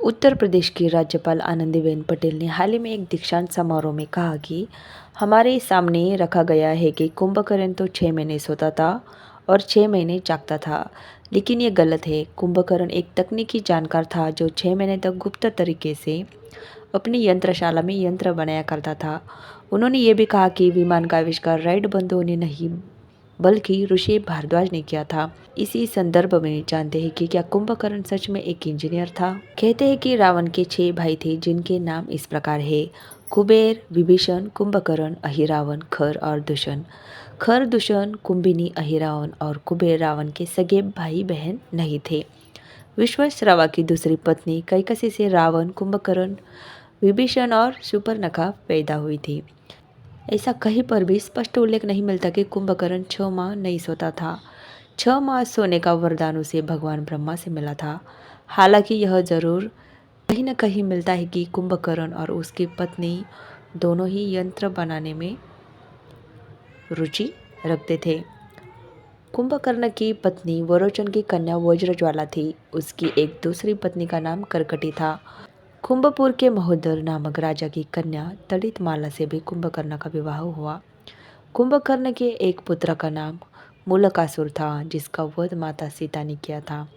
उत्तर प्रदेश की राज्यपाल आनंदीबेन पटेल ने हाल ही में एक दीक्षांत समारोह में कहा कि हमारे सामने रखा गया है कि कुंभकर्ण तो 6 महीने सोता था और 6 महीने जागता था, लेकिन ये गलत है। कुंभकर्ण एक तकनीकी जानकार था जो 6 महीने तक गुप्त तरीके से अपनी यंत्रशाला में यंत्र बनाया करता था। उन्होंने ये भी कहा कि विमान का आविष्कार राइट बंधुओं ने नहीं बल्कि ऋषि भारद्वाज ने किया था। इसी संदर्भ में जानते हैं कि क्या कुंभकर्ण सच में एक इंजीनियर था। कहते हैं कि रावण के 6 भाई थे जिनके नाम इस प्रकार है: कुबेर, विभीषण, कुंभकर्ण, अहिरावण, खर और दूषण। खर, दूषण, कुंभिनी, अहिरावण और कुबेर रावण के सगे भाई बहन नहीं थे। विश्वासरावा की दूसरी पत्नी कैकसी से रावण, कुंभकर्ण, विभीषण और शूर्पणखा पैदा हुई थी। ऐसा कहीं पर भी स्पष्ट उल्लेख नहीं मिलता कि कुंभकर्ण 6 माह नहीं सोता था। 6 माह सोने का वरदान उसे भगवान ब्रह्मा से मिला था। हालांकि यह जरूर कहीं न कहीं मिलता है कि कुंभकर्ण और उसकी पत्नी दोनों ही यंत्र बनाने में रुचि रखते थे। कुंभकर्ण की पत्नी वरोचन की कन्या वज्रज्वाला थी। उसकी एक दूसरी पत्नी का नाम करकटी था। कुंभपुर के महोदर नामक राजा की कन्या तड़ितमाला से भी कुंभकर्ण का विवाह हुआ। कुंभकर्ण के एक पुत्र का नाम मूलकासुर था जिसका वध माता सीता ने किया था।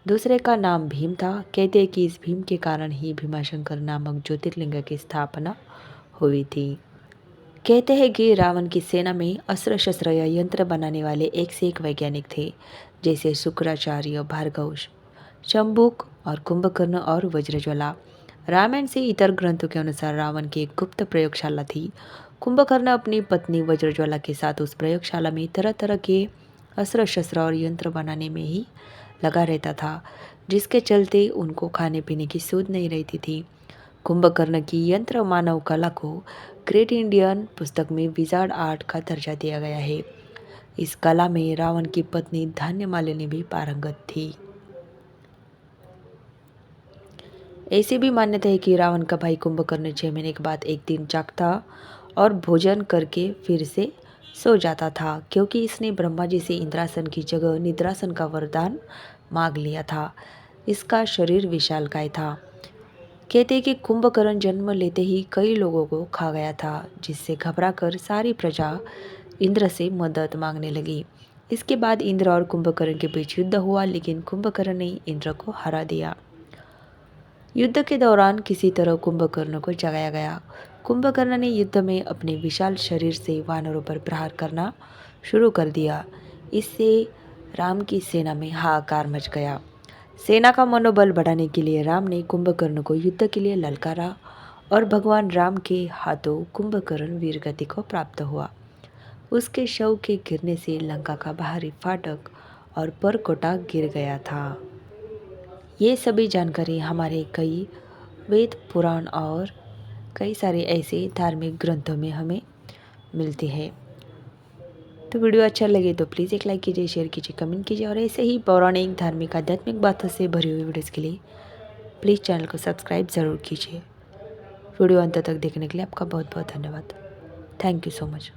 दूसरे का नाम भीम था। कहते हैं कि इस भीम के कारण ही भीमाशंकर नामक ज्योतिर्लिंग की स्थापना हुई थी। कहते हैं कि रावण की सेना में अस्त्र शस्त्र या यंत्र बनाने वाले एक से एक वैज्ञानिक थे, जैसे शुक्राचार्य, भार्गव, शंभुक और कुंभकर्ण और वज्रज्वाला। रामायण से इतर ग्रंथों के अनुसार रावण की एक गुप्त प्रयोगशाला थी। कुंभकर्ण अपनी पत्नी वज्रज्वाला के साथ उस प्रयोगशाला में तरह तरह के अस्त्र शस्त्र और यंत्र बनाने में ही लगा रहता था, जिसके चलते उनको खाने पीने की सूझ नहीं रहती थी। कुंभकर्ण की यंत्र मानव कला को ग्रेट इंडियन पुस्तक में विजार्ड आर्ट का दर्जा दिया गया है। इस कला में रावण की पत्नी धान्य मालिनी भी पारंगत थी। ऐसी भी मान्यता है कि रावण का भाई कुंभकर्ण 6 महीने के बाद एक दिन जागता और भोजन करके फिर से सो जाता था, क्योंकि इसने ब्रह्मा जी से इंद्रासन की जगह निद्रासन का वरदान मांग लिया था। इसका शरीर विशालकाय था। कहते हैं कि कुंभकर्ण जन्म लेते ही कई लोगों को खा गया था, जिससे घबराकर सारी प्रजा इंद्र से मदद मांगने लगी। इसके बाद इंद्र और कुंभकर्ण के बीच युद्ध हुआ, लेकिन कुंभकर्ण ने इंद्र को हरा दिया। युद्ध के दौरान किसी तरह कुंभकर्ण को जगाया गया। कुंभकर्ण ने युद्ध में अपने विशाल शरीर से वानरों पर प्रहार करना शुरू कर दिया। इससे राम की सेना में हाहाकार मच गया। सेना का मनोबल बढ़ाने के लिए राम ने कुंभकर्ण को युद्ध के लिए ललकारा और भगवान राम के हाथों कुंभकर्ण वीरगति को प्राप्त हुआ। उसके शव के गिरने से लंका का बाहरी फाटक और परकोटा गिर गया था। ये सभी जानकारी हमारे कई वेद, पुराण और कई सारे ऐसे धार्मिक ग्रंथों में हमें मिलती है। तो वीडियो अच्छा लगे तो प्लीज़ एक लाइक कीजिए, शेयर कीजिए, कमेंट कीजिए और ऐसे ही पौराणिक, धार्मिक, आध्यात्मिक बातों से भरी हुई वीडियोज़ के लिए प्लीज़ चैनल को सब्सक्राइब ज़रूर कीजिए। वीडियो अंत तक देखने के लिए आपका बहुत बहुत धन्यवाद। Thank you so much.